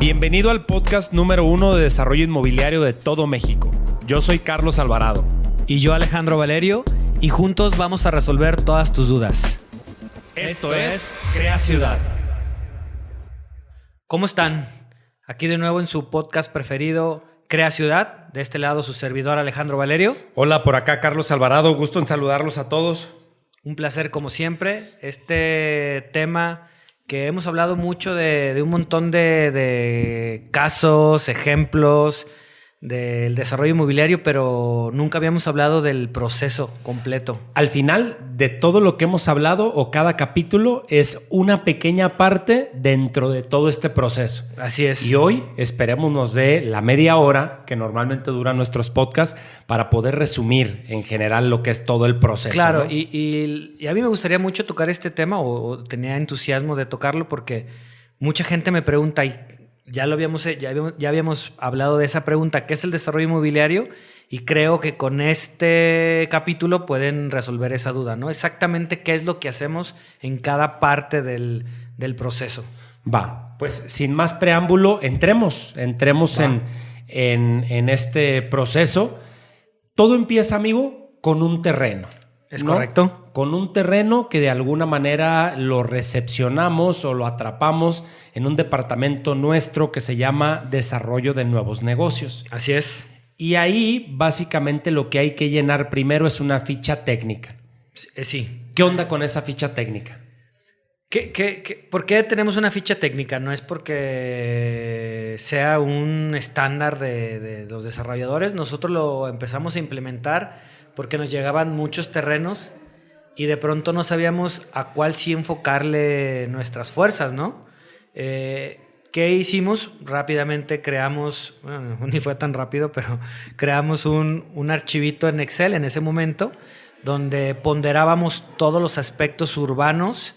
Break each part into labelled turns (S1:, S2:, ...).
S1: Bienvenido al podcast número 1 de desarrollo inmobiliario de todo México. Yo soy Carlos Alvarado.
S2: Y yo, Alejandro Valerio, y juntos vamos a resolver todas tus dudas.
S1: Esto es Crea Ciudad.
S2: ¿Cómo están? Aquí de nuevo en su podcast preferido, Crea Ciudad. De este lado, su servidor Alejandro Valerio.
S1: Hola, por acá Carlos Alvarado. Gusto en saludarlos a todos.
S2: Un placer como siempre. Este tema que hemos hablado mucho de un montón de casos, ejemplos del desarrollo inmobiliario, pero nunca habíamos hablado del proceso completo.
S1: Al final de todo lo que hemos hablado o cada capítulo es una pequeña parte dentro de todo este proceso.
S2: Así es.
S1: Y hoy esperemos nos dé la media hora que normalmente duran nuestros podcasts para poder resumir en general lo que es todo el proceso.
S2: Claro,
S1: ¿no?
S2: y a mí me gustaría mucho tocar este tema o tenía entusiasmo de tocarlo porque mucha gente me pregunta y ya habíamos hablado de esa pregunta, ¿qué es el desarrollo inmobiliario? Y creo que con este capítulo pueden resolver esa duda, ¿no? Exactamente qué es lo que hacemos en cada parte del proceso.
S1: Va, pues sin más preámbulo, entremos en este proceso. Todo empieza, amigo, con un terreno.
S2: ¿Es correcto?
S1: Con un terreno que de alguna manera lo recepcionamos o lo atrapamos en un departamento nuestro que se llama Desarrollo de Nuevos Negocios.
S2: Así es.
S1: Y ahí básicamente lo que hay que llenar primero es una ficha técnica.
S2: Sí.
S1: ¿Qué onda con esa ficha técnica?
S2: ¿Por qué tenemos una ficha técnica? No es porque sea un estándar de los desarrolladores. Nosotros lo empezamos a implementar porque nos llegaban muchos terrenos y de pronto no sabíamos a cuál sí enfocarle nuestras fuerzas, ¿no? ¿Qué hicimos? Rápidamente creamos, bueno, ni fue tan rápido, pero creamos un archivito en Excel en ese momento donde ponderábamos todos los aspectos urbanos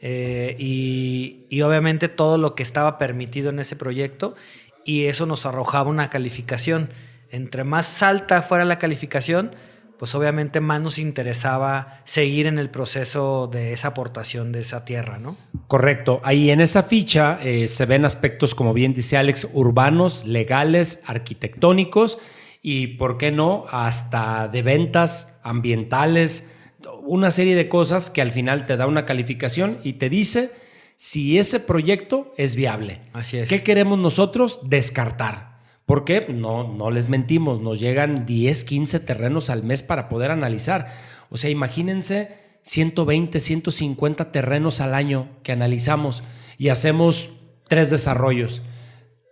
S2: y obviamente todo lo que estaba permitido en ese proyecto, y eso nos arrojaba una calificación. Entre más alta fuera la calificación, pues obviamente más nos interesaba seguir en el proceso de esa aportación de esa tierra, ¿no?
S1: Correcto. Ahí en esa ficha se ven aspectos, como bien dice Alex, urbanos, legales, arquitectónicos y, ¿por qué no?, hasta de ventas, ambientales, una serie de cosas que al final te da una calificación y te dice si ese proyecto es viable.
S2: Así es.
S1: ¿Qué queremos nosotros? Descartar. ¿Por qué? No les mentimos, nos llegan 10, 15 terrenos al mes para poder analizar. O sea, imagínense 120, 150 terrenos al año que analizamos y hacemos 3 desarrollos,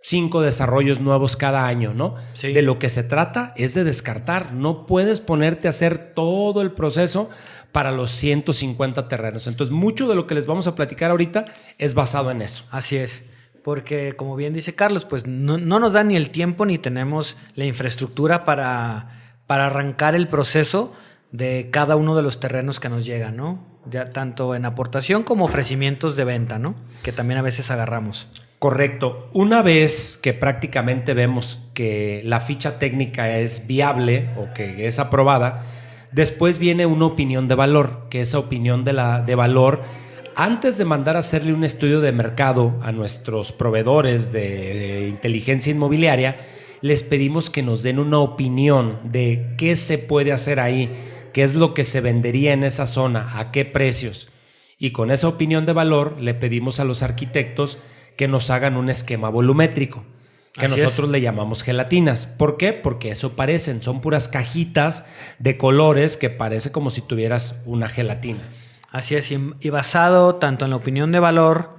S1: 5 desarrollos nuevos cada año, ¿no?
S2: Sí.
S1: De lo que se trata es de descartar. No puedes ponerte a hacer todo el proceso para los 150 terrenos. Entonces, mucho de lo que les vamos a platicar ahorita es basado en eso.
S2: Así es. Porque, como bien dice Carlos, pues no nos da ni el tiempo ni tenemos la infraestructura para arrancar el proceso de cada uno de los terrenos que nos llegan, ¿no? Ya tanto en aportación como ofrecimientos de venta, ¿no? Que también a veces agarramos.
S1: Correcto. Una vez que prácticamente vemos que la ficha técnica es viable o que es aprobada, después viene una opinión de valor, que esa opinión de valor, antes de mandar a hacerle un estudio de mercado a nuestros proveedores de inteligencia inmobiliaria, les pedimos que nos den una opinión de qué se puede hacer ahí, qué es lo que se vendería en esa zona, a qué precios. Y con esa opinión de valor le pedimos a los arquitectos que nos hagan un esquema volumétrico, que nosotros le llamamos gelatinas. ¿Por qué? Porque eso parecen, son puras cajitas de colores que parece como si tuvieras una gelatina.
S2: Así es, y basado tanto en la opinión de valor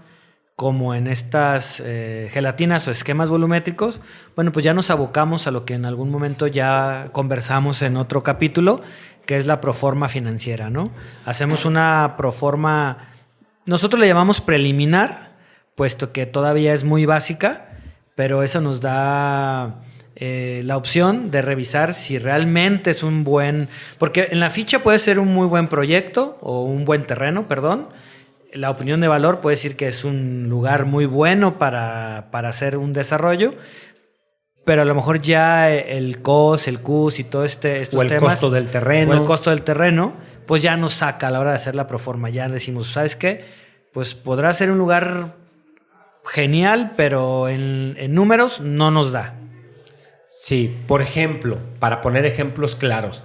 S2: como en estas gelatinas o esquemas volumétricos, bueno, pues ya nos abocamos a lo que en algún momento ya conversamos en otro capítulo, que es la proforma financiera, ¿no? Hacemos una proforma, nosotros le llamamos preliminar, puesto que todavía es muy básica, pero eso nos da la opción de revisar si realmente es un buen... Porque en la ficha puede ser un muy buen proyecto o un buen terreno, perdón. La opinión de valor puede decir que es un lugar muy bueno para hacer un desarrollo, pero a lo mejor ya el COS, el CUS y todo estos
S1: o el
S2: temas...
S1: costo del terreno.
S2: O el costo del terreno, pues ya nos saca a la hora de hacer la proforma. Ya decimos, ¿sabes qué? Pues podrá ser un lugar genial, pero en números no nos da.
S1: Sí, por ejemplo, para poner ejemplos claros,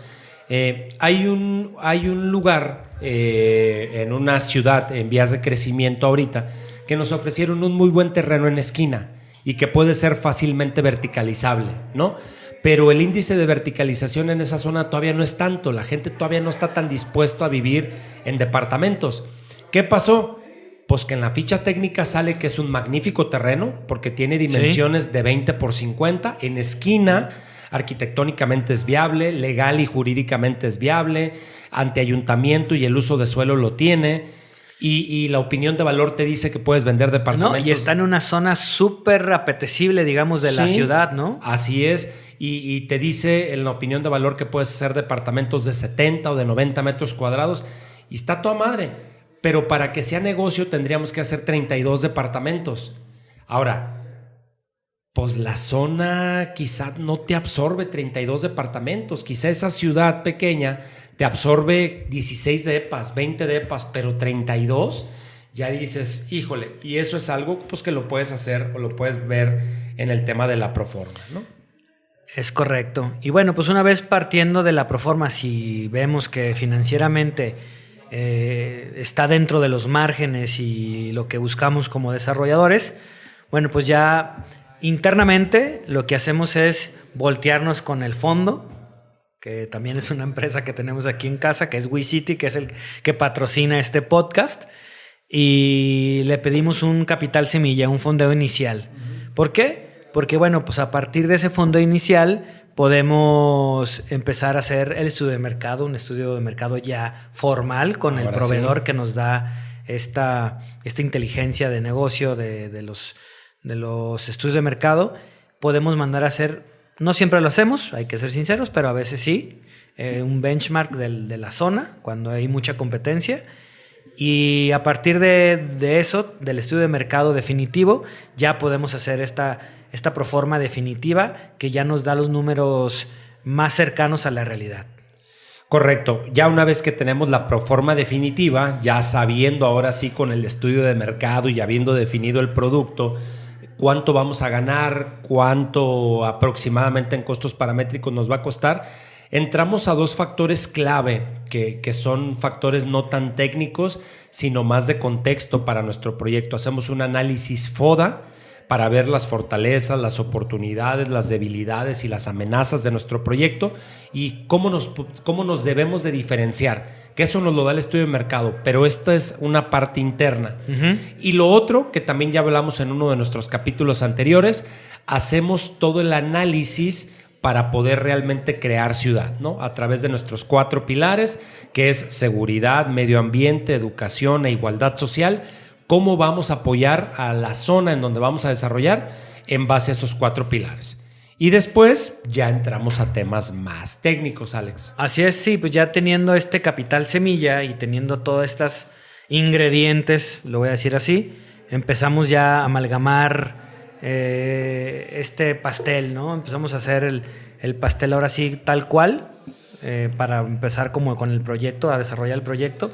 S1: hay un lugar en una ciudad en vías de crecimiento ahorita que nos ofrecieron un muy buen terreno en esquina y que puede ser fácilmente verticalizable, ¿no? Pero el índice de verticalización en esa zona todavía no es tanto, la gente todavía no está tan dispuesta a vivir en departamentos. ¿Qué pasó? Pues que en la ficha técnica sale que es un magnífico terreno porque tiene dimensiones de 20 por 50 en esquina, arquitectónicamente es viable, legal y jurídicamente es viable, ante ayuntamiento y el uso de suelo lo tiene, y la opinión de valor te dice que puedes vender departamentos.
S2: No, y está en una zona súper apetecible, digamos, de la ciudad, ¿no?
S1: Así es, y te dice en la opinión de valor que puedes hacer departamentos de 70 o de 90 metros cuadrados, y está toda madre. Pero para que sea negocio tendríamos que hacer 32 departamentos. Ahora, pues la zona quizá no te absorbe 32 departamentos. Quizá esa ciudad pequeña te absorbe 16 depas, 20 depas, pero 32, ya dices, híjole, y eso es algo pues que lo puedes hacer o lo puedes ver en el tema de la proforma, ¿no?
S2: Es correcto. Y bueno, pues una vez partiendo de la proforma, si vemos que financieramente está dentro de los márgenes y lo que buscamos como desarrolladores, bueno, pues ya internamente lo que hacemos es voltearnos con el fondo, que también es una empresa que tenemos aquí en casa, que es WeCity, que es el que patrocina este podcast, y le pedimos un capital semilla, un fondeo inicial. ¿Por qué? Porque bueno, pues a partir de ese fondo inicial podemos empezar a hacer el estudio de mercado, un estudio de mercado ya formal con el proveedor que nos da esta inteligencia de negocio de los estudios de mercado. Podemos mandar a hacer, no siempre lo hacemos, hay que ser sinceros, pero a veces sí, un benchmark de la zona cuando hay mucha competencia. Y a partir de eso, del estudio de mercado definitivo, ya podemos hacer esta proforma definitiva que ya nos da los números más cercanos a la realidad.
S1: Correcto. Ya una vez que tenemos la proforma definitiva, ya sabiendo ahora sí con el estudio de mercado y habiendo definido el producto, cuánto vamos a ganar, cuánto aproximadamente en costos paramétricos nos va a costar, entramos a dos factores clave que son factores no tan técnicos, sino más de contexto para nuestro proyecto. Hacemos un análisis FODA para ver las fortalezas, las oportunidades, las debilidades y las amenazas de nuestro proyecto y cómo nos debemos de diferenciar, que eso nos lo da el estudio de mercado, pero esta es una parte interna. Uh-huh. Y lo otro, que también ya hablamos en uno de nuestros capítulos anteriores, hacemos todo el análisis para poder realmente crear ciudad, ¿no? A través de nuestros 4 pilares, que es seguridad, medio ambiente, educación e igualdad social. ¿Cómo vamos a apoyar a la zona en donde vamos a desarrollar en base a esos 4 pilares? Y después ya entramos a temas más técnicos, Alex.
S2: Así es, sí, pues ya teniendo este capital semilla y teniendo todas estas ingredientes, lo voy a decir así, empezamos ya a amalgamar este pastel, ¿no? Empezamos a hacer el pastel ahora sí tal cual, para empezar como con el proyecto, a desarrollar el proyecto.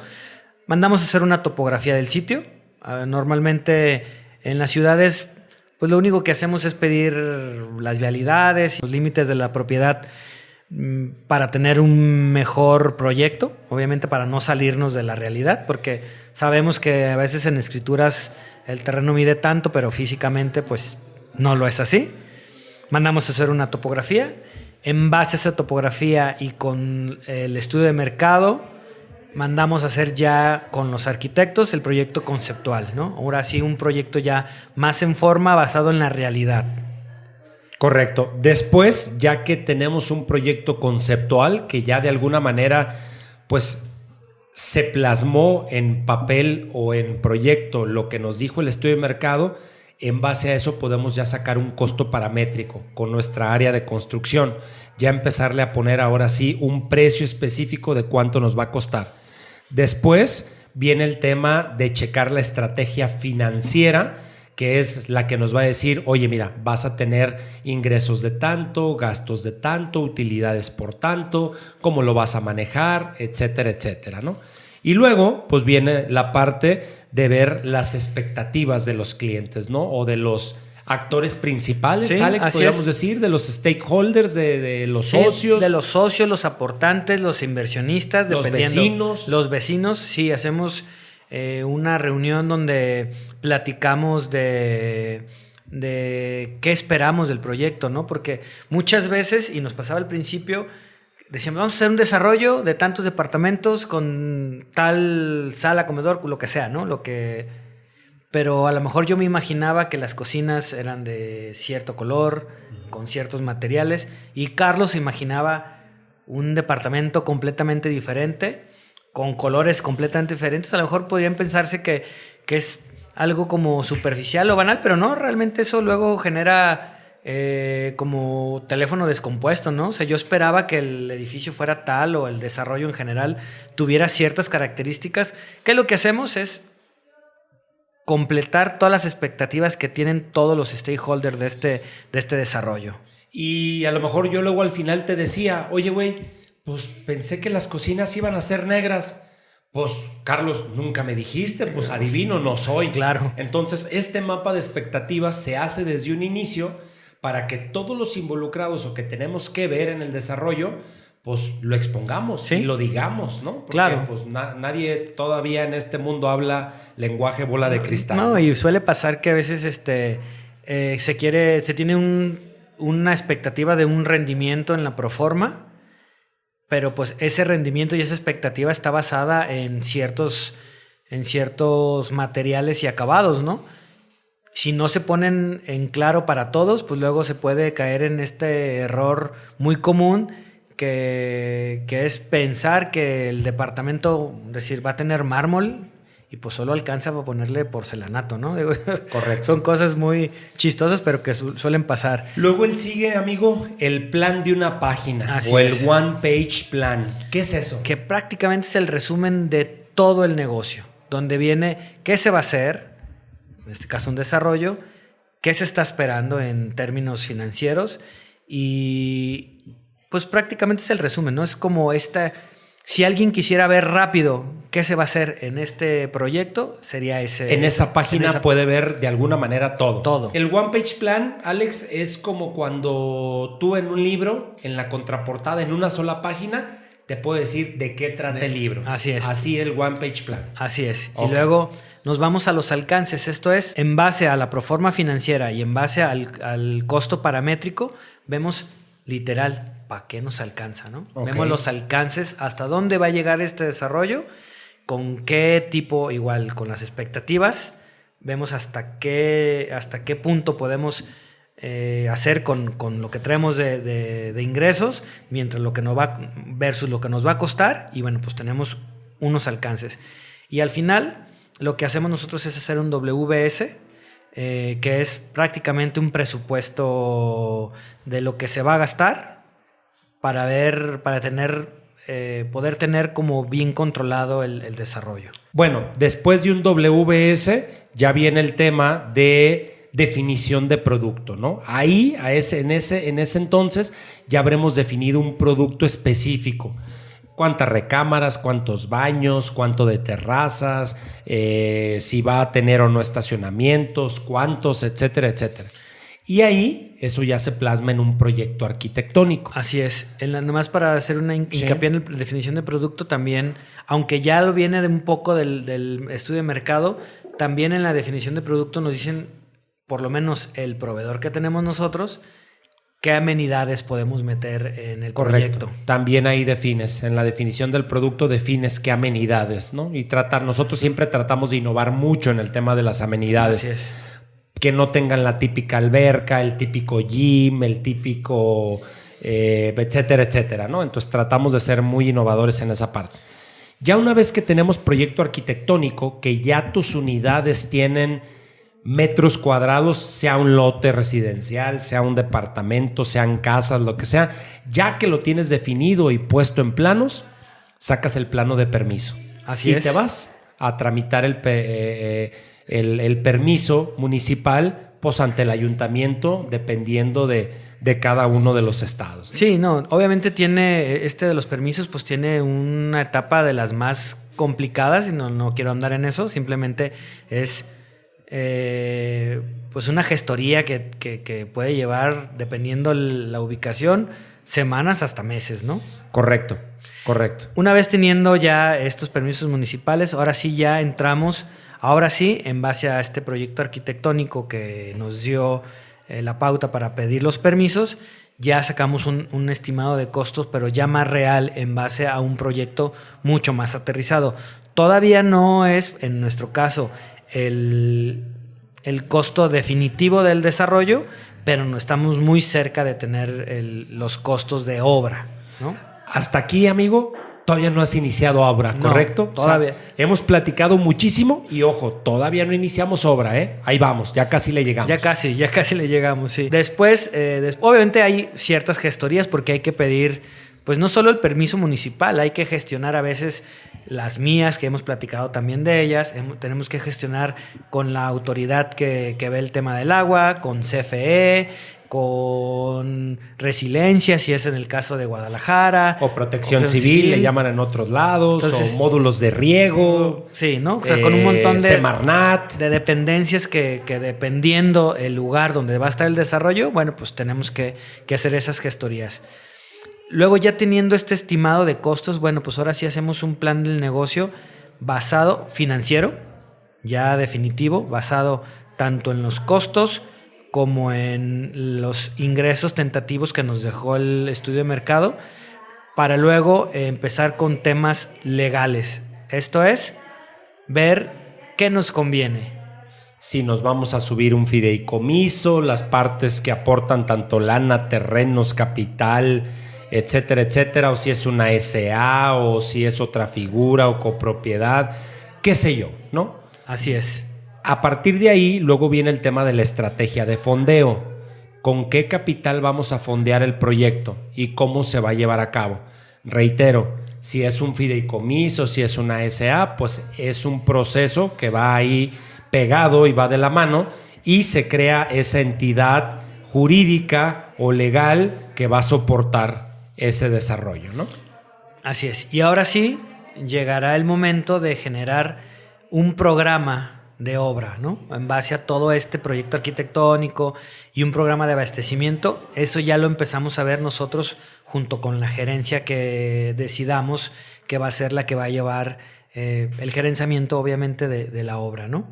S2: Mandamos a hacer una topografía del sitio. Normalmente en las ciudades, pues lo único que hacemos es pedir las vialidades y los límites de la propiedad para tener un mejor proyecto, obviamente para no salirnos de la realidad, porque sabemos que a veces en escrituras el terreno mide tanto, pero físicamente pues no lo es así. Mandamos a hacer una topografía. En base a esa topografía y con el estudio de mercado, mandamos a hacer ya con los arquitectos el proyecto conceptual, ¿no? Ahora sí, un proyecto ya más en forma, basado en la realidad.
S1: Correcto. Después, ya que tenemos un proyecto conceptual que ya de alguna manera pues se plasmó en papel o en proyecto lo que nos dijo el estudio de mercado, en base a eso podemos ya sacar un costo paramétrico con nuestra área de construcción, ya empezarle a poner ahora sí un precio específico de cuánto nos va a costar. Después viene el tema de checar la estrategia financiera, que es la que nos va a decir, oye, mira, vas a tener ingresos de tanto, gastos de tanto, utilidades por tanto, cómo lo vas a manejar, etcétera, etcétera, ¿no? Y luego, pues viene la parte de ver las expectativas de los clientes, ¿no? O de los actores principales,
S2: Sí,
S1: Alex,
S2: así
S1: podríamos
S2: es.
S1: decir, de los stakeholders, de los
S2: Sí,
S1: socios.
S2: de los socios, los aportantes, los inversionistas,
S1: Los
S2: dependiendo.
S1: vecinos.
S2: Los vecinos, sí, hacemos una reunión donde platicamos de qué esperamos del proyecto, ¿no? Porque muchas veces, y nos pasaba al principio, decíamos, vamos a hacer un desarrollo de tantos departamentos con tal sala, comedor, lo que sea, ¿no? Pero a lo mejor yo me imaginaba que las cocinas eran de cierto color, con ciertos materiales, y Carlos se imaginaba un departamento completamente diferente, con colores completamente diferentes. A lo mejor podrían pensarse que es algo como superficial o banal, pero no, realmente eso luego genera como teléfono descompuesto, ¿no? O sea, yo esperaba que el edificio fuera tal o el desarrollo en general tuviera ciertas características, que lo que hacemos es completar todas las expectativas que tienen todos los stakeholders de este desarrollo.
S1: Y a lo mejor yo luego al final te decía, oye, güey, pues pensé que las cocinas iban a ser negras. Pues, Carlos, nunca me dijiste, pues adivino, no soy.
S2: Claro.
S1: Entonces, este mapa de expectativas se hace desde un inicio para que todos los involucrados o que tenemos que ver en el desarrollo, pues lo expongamos, ¿sí? Y lo digamos, ¿no? Porque,
S2: claro.
S1: Pues nadie todavía en este mundo habla lenguaje bola de cristal.
S2: No, y suele pasar que a veces se tiene una expectativa de un rendimiento en la proforma, pero pues ese rendimiento y esa expectativa está basada en ciertos materiales y acabados, ¿no? Si no se ponen en claro para todos, pues luego se puede caer en este error muy común que es pensar que el departamento, decir, va a tener mármol y pues solo alcanza para ponerle porcelanato, ¿no?
S1: Correcto.
S2: Son cosas muy chistosas, pero que suelen pasar.
S1: Luego él sigue, amigo, el plan de una página.
S2: Así
S1: o el
S2: es.
S1: one page plan. ¿Qué es eso?
S2: Que prácticamente es el resumen de todo el negocio, donde viene qué se va a hacer, en este caso un desarrollo, qué se está esperando en términos financieros y pues prácticamente es el resumen, ¿no? Es como si alguien quisiera ver rápido qué se va a hacer en este proyecto, sería ese.
S1: En esa página puede ver de alguna manera todo.
S2: Todo.
S1: El One Page Plan, Alex, es como cuando tú en un libro, en la contraportada, en una sola página, te puedo decir de qué trata el libro.
S2: Así es.
S1: Así el One Page Plan.
S2: Así es.
S1: Okay.
S2: Y luego nos vamos a los alcances. Esto es, en base a la proforma financiera y en base al costo paramétrico, vemos literal para qué nos alcanza, ¿no?
S1: Okay.
S2: Vemos los alcances, hasta dónde va a llegar este desarrollo, con qué tipo, igual con las expectativas, vemos hasta qué punto podemos hacer con lo que traemos de ingresos, mientras lo que nos va versus lo que nos va a costar, y bueno, pues tenemos unos alcances. Y al final, lo que hacemos nosotros es hacer un WBS, que es prácticamente un presupuesto de lo que se va a gastar para poder tener como bien controlado el desarrollo.
S1: Bueno, después de un WBS ya viene el tema de definición de producto, ¿no? Ahí, en ese entonces, ya habremos definido un producto específico. Cuántas recámaras, cuántos baños, cuánto de terrazas, si va a tener o no estacionamientos, cuántos, etcétera, etcétera. Y ahí eso ya se plasma en un proyecto arquitectónico.
S2: Así es. Nomás para hacer una hincapié en la definición de producto también, aunque ya lo viene de un poco del estudio de mercado, también en la definición de producto nos dicen, por lo menos el proveedor que tenemos nosotros, qué amenidades podemos meter en el proyecto.
S1: También ahí defines, en la definición del producto defines qué amenidades, ¿no? Y nosotros siempre tratamos de innovar mucho en el tema de las amenidades.
S2: Así es.
S1: Que no tengan la típica alberca, el típico gym, el típico etcétera, etcétera, ¿no? Entonces tratamos de ser muy innovadores en esa parte. Ya una vez que tenemos proyecto arquitectónico, que ya tus unidades tienen metros cuadrados, sea un lote residencial, sea un departamento, sean casas, lo que sea, ya que lo tienes definido y puesto en planos, sacas el plano de permiso.
S2: Así es.
S1: Y te vas a tramitar el permiso municipal, pues ante el ayuntamiento, dependiendo de cada uno de los estados.
S2: Sí, no, obviamente tiene, de los permisos, pues tiene una etapa de las más complicadas y no quiero andar en eso, simplemente es pues una gestoría que puede llevar, dependiendo la ubicación, semanas hasta meses, ¿no?
S1: Correcto.
S2: Una vez teniendo ya estos permisos municipales, ahora sí ya entramos, en base a este proyecto arquitectónico que nos dio la pauta para pedir los permisos, ya sacamos un estimado de costos, pero ya más real en base a un proyecto mucho más aterrizado. Todavía no es, en nuestro caso, el costo definitivo del desarrollo, pero no estamos muy cerca de tener los costos de obra, ¿no?
S1: Hasta aquí, amigo, todavía no has iniciado obra, ¿correcto?
S2: No, todavía.
S1: O sea, hemos platicado muchísimo y ojo, todavía no iniciamos obra, ¿eh? Ahí vamos, ya casi le llegamos.
S2: Ya casi le llegamos, sí. Después, obviamente hay ciertas gestorías porque hay que pedir, pues no solo el permiso municipal, hay que gestionar a veces las mías, que hemos platicado también de ellas. Tenemos que gestionar con la autoridad que ve el tema del agua, con CFE, con Resiliencia, si es en el caso de Guadalajara.
S1: O protección civil, le llaman en otros lados. Entonces, o módulos de riego.
S2: Sí, ¿no? O sea, con un montón de
S1: Semarnat.
S2: De dependencias que dependiendo el lugar donde va a estar el desarrollo, bueno, pues tenemos que hacer esas gestorías. Luego, ya teniendo este estimado de costos, bueno, pues ahora sí hacemos un plan del negocio basado financiero, ya definitivo, basado tanto en los costos como en los ingresos tentativos que nos dejó el estudio de mercado, para luego empezar con temas legales. Esto es, ver qué nos conviene.
S1: Si nos vamos a subir un fideicomiso, las partes que aportan tanto lana, terrenos, capital, etcétera, etcétera, o si es una SA, o si es otra figura o copropiedad, qué sé yo, ¿no?
S2: Así es.
S1: A partir de ahí, luego viene el tema de la estrategia de fondeo. ¿Con qué capital vamos a fondear el proyecto y cómo se va a llevar a cabo? Reitero, si es un fideicomiso, si es una SA, pues es un proceso que va ahí pegado y va de la mano y se crea esa entidad jurídica o legal que va a soportar ese desarrollo, ¿no?
S2: Así es. Y ahora sí, llegará el momento de generar un programa de obra, ¿no? En base a todo este proyecto arquitectónico y un programa de abastecimiento. Eso ya lo empezamos a ver nosotros junto con la gerencia que decidamos que va a ser la que va a llevar el gerenciamiento, obviamente, de la obra, ¿no?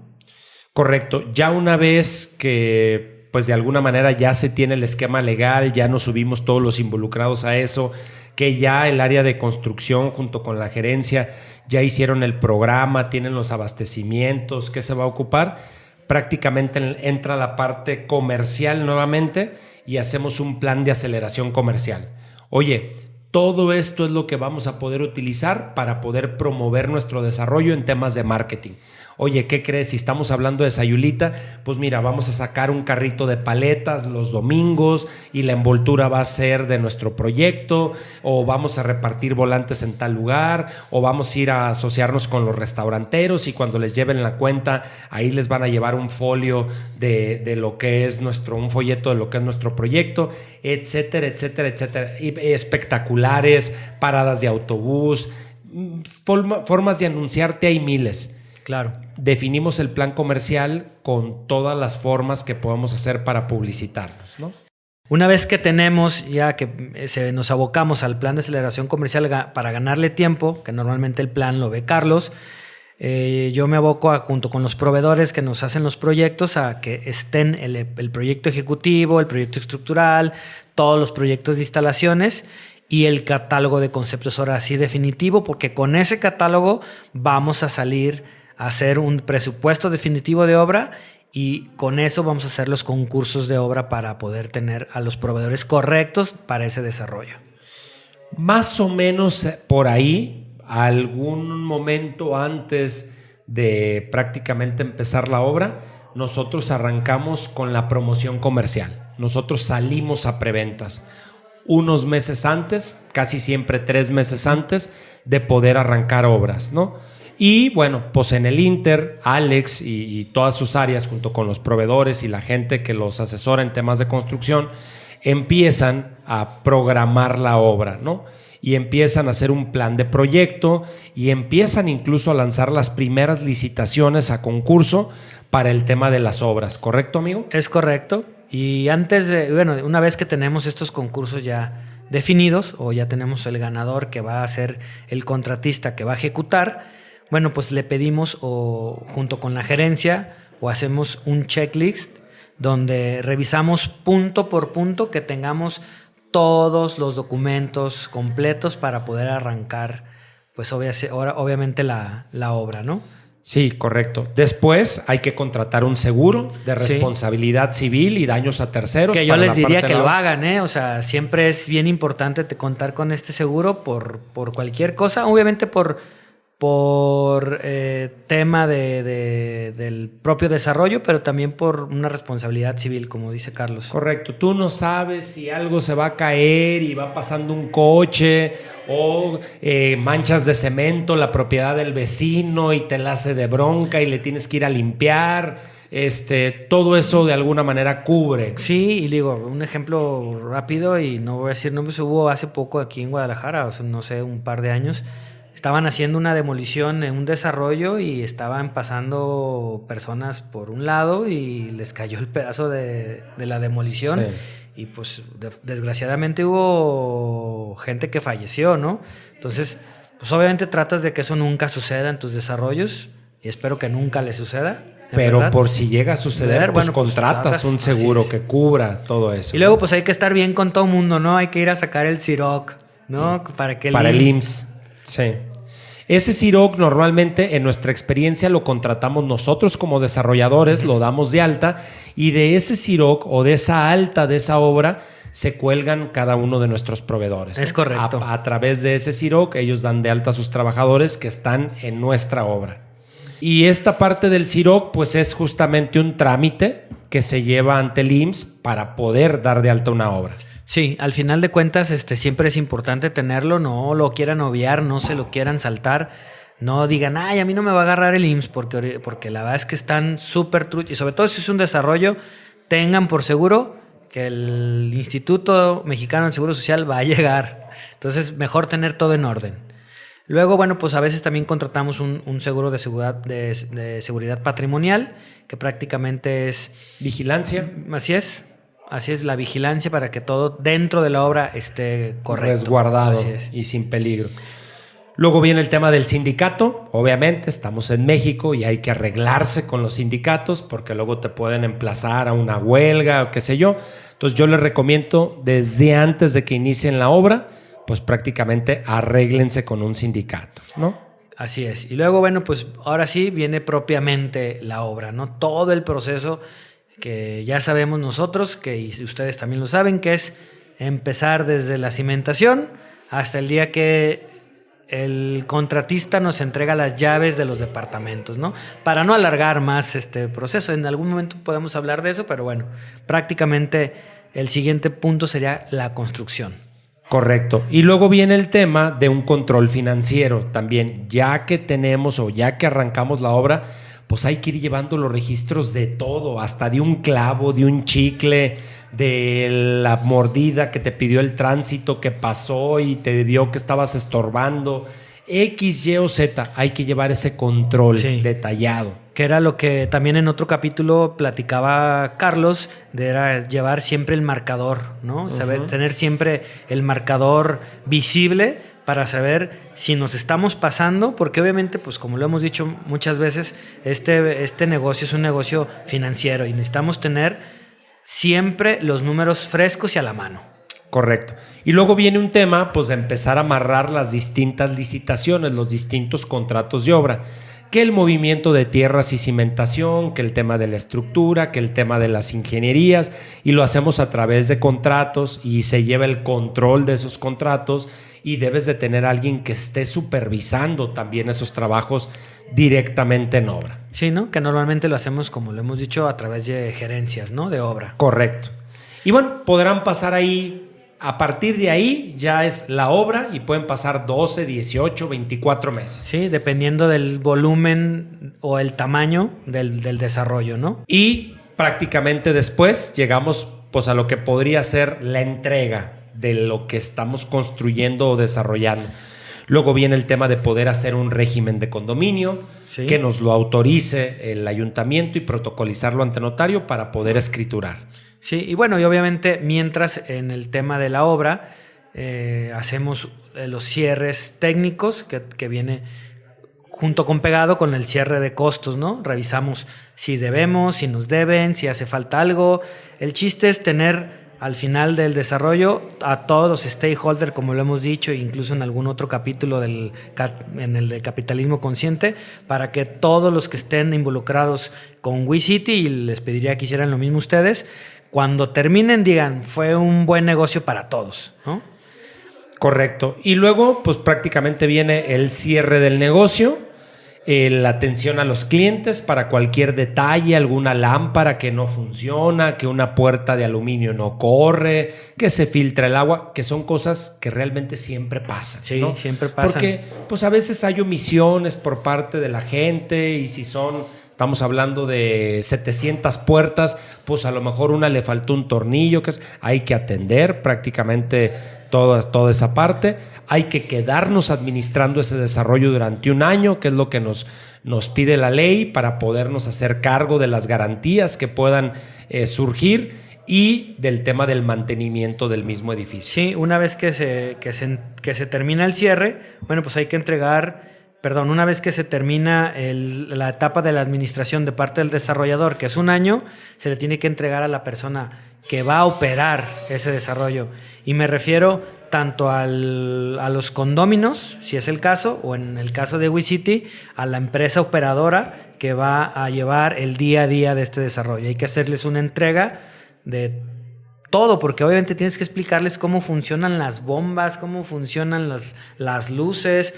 S1: Correcto. Ya una vez que, pues de alguna manera ya se tiene el esquema legal, ya nos subimos todos los involucrados a eso, que ya el área de construcción junto con la gerencia ya hicieron el programa, tienen los abastecimientos, ¿qué se va a ocupar? Prácticamente entra la parte comercial nuevamente y hacemos un plan de aceleración comercial. Oye, todo esto es lo que vamos a poder utilizar para poder promover nuestro desarrollo en temas de marketing. Oye, ¿qué crees? Si estamos hablando de Sayulita, pues mira, vamos a sacar un carrito de paletas los domingos y la envoltura va a ser de nuestro proyecto, o vamos a repartir volantes en tal lugar, o vamos a ir a asociarnos con los restauranteros y cuando les lleven la cuenta, ahí les van a llevar un folio de lo que es un folleto de lo que es nuestro proyecto, etcétera, etcétera, etcétera. Y espectaculares, paradas de autobús, formas de anunciarte hay miles.
S2: Claro.
S1: Definimos el plan comercial con todas las formas que podamos hacer para publicitarnos, ¿no?
S2: Una vez que tenemos, ya que nos abocamos al plan de aceleración comercial para ganarle tiempo, que normalmente el plan lo ve Carlos, yo me aboco junto con los proveedores que nos hacen los proyectos a que estén el proyecto ejecutivo, el proyecto estructural, todos los proyectos de instalaciones y el catálogo de conceptos ahora sí definitivo, porque con ese catálogo vamos a salir a hacer un presupuesto definitivo de obra y con eso vamos a hacer los concursos de obra para poder tener a los proveedores correctos para ese desarrollo.
S1: Más o menos por ahí, algún momento antes de prácticamente empezar la obra, nosotros arrancamos con la promoción comercial. Nosotros salimos a preventas unos meses antes, casi siempre 3 meses antes de poder arrancar obras, ¿no? Y bueno, pues en el Inter, Alex y todas sus áreas junto con los proveedores y la gente que los asesora en temas de construcción empiezan a programar la obra, ¿no? y empiezan a hacer un plan de proyecto y empiezan incluso a lanzar las primeras licitaciones a concurso para el tema de las obras, ¿correcto, amigo?
S2: Es correcto. Y una vez que tenemos estos concursos ya definidos o ya tenemos el ganador que va a ser el contratista que va a ejecutar, bueno, pues le pedimos o junto con la gerencia o hacemos un checklist donde revisamos punto por punto que tengamos todos los documentos completos para poder arrancar, pues obviamente la obra, ¿no?
S1: Sí, correcto. Después hay que contratar un seguro de responsabilidad civil y daños a terceros.
S2: Que yo les diría que lo hagan, ¿eh? O sea, siempre es bien importante contar con este seguro por cualquier cosa. Obviamente por tema del propio desarrollo, pero también por una responsabilidad civil, como dice Carlos.
S1: Correcto. Tú no sabes si algo se va a caer y va pasando un coche o manchas de cemento la propiedad del vecino y te la hace de bronca y le tienes que ir a limpiar. Todo eso de alguna manera cubre.
S2: Sí, y digo, un ejemplo rápido, y no voy a decir nombres, hubo hace poco aquí en Guadalajara, o sea, no sé, un par de años. Estaban haciendo una demolición en un desarrollo y estaban pasando personas por un lado y les cayó el pedazo de la demolición. Sí. Y pues desgraciadamente hubo gente que falleció, ¿no? Entonces, pues obviamente tratas de que eso nunca suceda en tus desarrollos y espero que nunca le suceda.
S1: Pero
S2: ¿verdad?
S1: Por si llega a suceder, pues contratas un seguro que cubra todo eso.
S2: Y luego pues hay que estar bien con todo el mundo, ¿no? Hay que ir a sacar el CIROC, ¿no? Para el IMSS.
S1: Sí. Ese CIROC normalmente en nuestra experiencia lo contratamos nosotros como desarrolladores, lo damos de alta y de ese CIROC o de esa alta de esa obra se cuelgan cada uno de nuestros proveedores.
S2: Es correcto.
S1: A través de ese CIROC ellos dan de alta a sus trabajadores que están en nuestra obra. Y esta parte del CIROC pues es justamente un trámite que se lleva ante el IMSS para poder dar de alta una obra.
S2: Sí, al final de cuentas siempre es importante tenerlo, no lo quieran obviar, no se lo quieran saltar, no digan, ay, a mí no me va a agarrar el IMSS porque la verdad es que están súper truchos, y sobre todo si es un desarrollo, tengan por seguro que el Instituto Mexicano del Seguro Social va a llegar, entonces mejor tener todo en orden. Luego, bueno, pues a veces también contratamos un seguro de seguridad patrimonial, que prácticamente es...
S1: Vigilancia.
S2: Así es, la vigilancia para que todo dentro de la obra esté correcto.
S1: Resguardado y sin peligro. Luego viene el tema del sindicato. Obviamente estamos en México y hay que arreglarse con los sindicatos porque luego te pueden emplazar a una huelga o qué sé yo. Entonces yo les recomiendo desde antes de que inicien la obra, pues prácticamente arréglense con un sindicato, ¿no?
S2: Así es. Y luego, bueno, pues ahora sí viene propiamente la obra, ¿no? Todo el proceso que ya sabemos nosotros, y ustedes también lo saben, que es empezar desde la cimentación hasta el día que el contratista nos entrega las llaves de los departamentos, ¿no? Para no alargar más este proceso, en algún momento podemos hablar de eso, pero bueno, prácticamente el siguiente punto sería la construcción.
S1: Correcto. Y luego viene el tema de un control financiero también, ya que tenemos o ya que arrancamos la obra, pues hay que ir llevando los registros de todo, hasta de un clavo, de un chicle, de la mordida que te pidió el tránsito que pasó y te vio que estabas estorbando. X, Y o Z, hay que llevar ese control detallado.
S2: Que era lo que también en otro capítulo platicaba Carlos, era llevar siempre el marcador, ¿no? Saber, tener siempre el marcador visible para saber si nos estamos pasando, porque obviamente, pues como lo hemos dicho muchas veces, este negocio es un negocio financiero y necesitamos tener siempre los números frescos y a la mano.
S1: Correcto. Y luego viene un tema, pues de empezar a amarrar las distintas licitaciones, los distintos contratos de obra, que el movimiento de tierras y cimentación, que el tema de la estructura, que el tema de las ingenierías, y lo hacemos a través de contratos y se lleva el control de esos contratos y debes de tener a alguien que esté supervisando también esos trabajos directamente en obra.
S2: Sí, ¿no? Que normalmente lo hacemos, como lo hemos dicho, a través de gerencias, ¿no? De obra.
S1: Correcto. Y bueno, podrán pasar ahí, a partir de ahí ya es la obra y pueden pasar 12, 18, 24 meses.
S2: Sí, dependiendo del volumen o el tamaño del desarrollo, ¿no?
S1: Y prácticamente después llegamos pues a lo que podría ser la entrega de lo que estamos construyendo o desarrollando. Luego viene el tema de poder hacer un régimen de condominio, sí, que nos lo autorice el ayuntamiento y protocolizarlo ante notario para poder escriturar.
S2: Sí, y bueno, y obviamente mientras en el tema de la obra hacemos los cierres técnicos que viene junto con pegado con el cierre de costos, ¿no? Revisamos si debemos, si nos deben, si hace falta algo. El chiste es tener al final del desarrollo a todos los stakeholders, como lo hemos dicho, incluso en algún otro capítulo en el de capitalismo consciente, para que todos los que estén involucrados con WeCity, y les pediría que hicieran lo mismo ustedes, cuando terminen digan, fue un buen negocio para todos, ¿no?
S1: Correcto. Y luego, pues prácticamente viene el cierre del negocio, la atención a los clientes para cualquier detalle, alguna lámpara que no funciona, que una puerta de aluminio no corre, que se filtra el agua, que son cosas que realmente siempre pasan.
S2: Sí,
S1: ¿no?
S2: Siempre pasan.
S1: Porque pues a veces hay omisiones por parte de la gente y si estamos hablando de 700 puertas, pues a lo mejor una le faltó un tornillo, hay que atender prácticamente toda esa parte. Hay que quedarnos administrando ese desarrollo durante un año, que es lo que nos pide la ley para podernos hacer cargo de las garantías que puedan surgir y del tema del mantenimiento del mismo edificio.
S2: Sí, una vez que se termina el cierre, bueno, pues hay que una vez que se termina la etapa de la administración de parte del desarrollador, que es un año, se le tiene que entregar a la persona que va a operar ese desarrollo. Y me refiero tanto a los condóminos, si es el caso, o en el caso de WeCity, a la empresa operadora que va a llevar el día a día de este desarrollo. Hay que hacerles una entrega de todo, porque obviamente tienes que explicarles cómo funcionan las bombas, cómo funcionan las luces,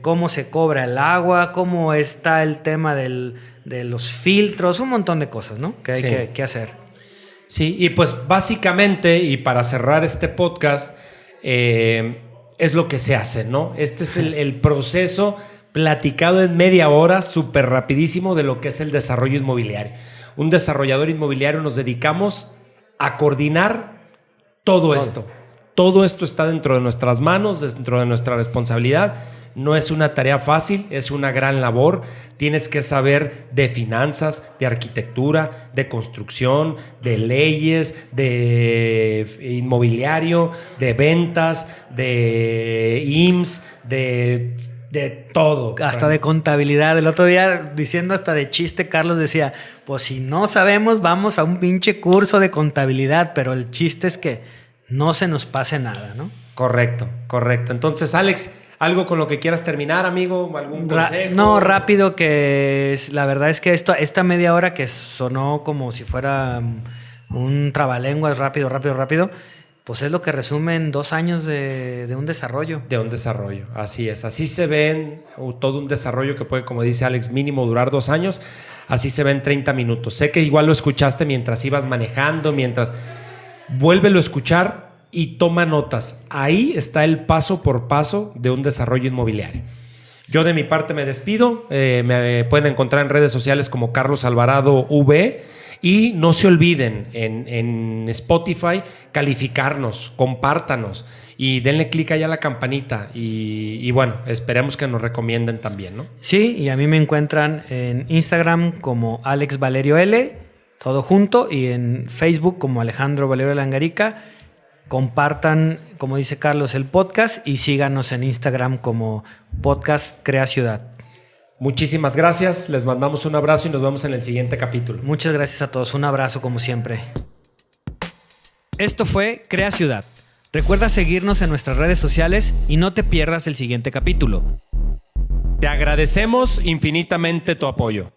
S2: cómo se cobra el agua, cómo está el tema de los filtros, un montón de cosas, ¿no? Que hay que hacer.
S1: Sí, y pues básicamente, y para cerrar este podcast, es lo que se hace, ¿no? Este es el proceso platicado en media hora, súper rapidísimo, de lo que es el desarrollo inmobiliario. Un desarrollador inmobiliario nos dedicamos a coordinar todo esto. Todo esto está dentro de nuestras manos, dentro de nuestra responsabilidad. No es una tarea fácil, es una gran labor. Tienes que saber de finanzas, de arquitectura, de construcción, de leyes, de inmobiliario, de ventas, de IMSS, de todo.
S2: Hasta de contabilidad. El otro día, diciendo hasta de chiste, Carlos decía, pues si no sabemos, vamos a un pinche curso de contabilidad, pero el chiste es que no se nos pase nada, ¿no?
S1: Correcto. Entonces, Alex, ¿algo con lo que quieras terminar, amigo? ¿Algún consejo?
S2: No, rápido, la verdad es que esta media hora que sonó como si fuera un trabalenguas rápido, pues es lo que resumen 2 años de un desarrollo.
S1: De un desarrollo, así es. Así se ven todo un desarrollo que puede, como dice Alex, mínimo durar 2 años. Así se ve en 30 minutos. Sé que igual lo escuchaste mientras ibas manejando, vuélvelo a escuchar y toma notas. Ahí está el paso por paso de un desarrollo inmobiliario. Yo de mi parte me despido. Me pueden encontrar en redes sociales como Carlos Alvarado V. Y no se olviden en Spotify calificarnos, compártanos y denle clic allá a la campanita y bueno, esperemos que nos recomienden también, ¿no?
S2: Sí, y a mí me encuentran en Instagram como Alex Valerio L, todo junto, y en Facebook como Alejandro Valerio Langarica. Compartan, como dice Carlos, el podcast y síganos en Instagram como Podcast Crea Ciudad.
S1: Muchísimas gracias, les mandamos un abrazo y nos vemos en el siguiente capítulo.
S2: Muchas gracias a todos, un abrazo como siempre. Esto fue Crea Ciudad. Recuerda seguirnos en nuestras redes sociales y no te pierdas el siguiente capítulo.
S1: Te agradecemos infinitamente tu apoyo.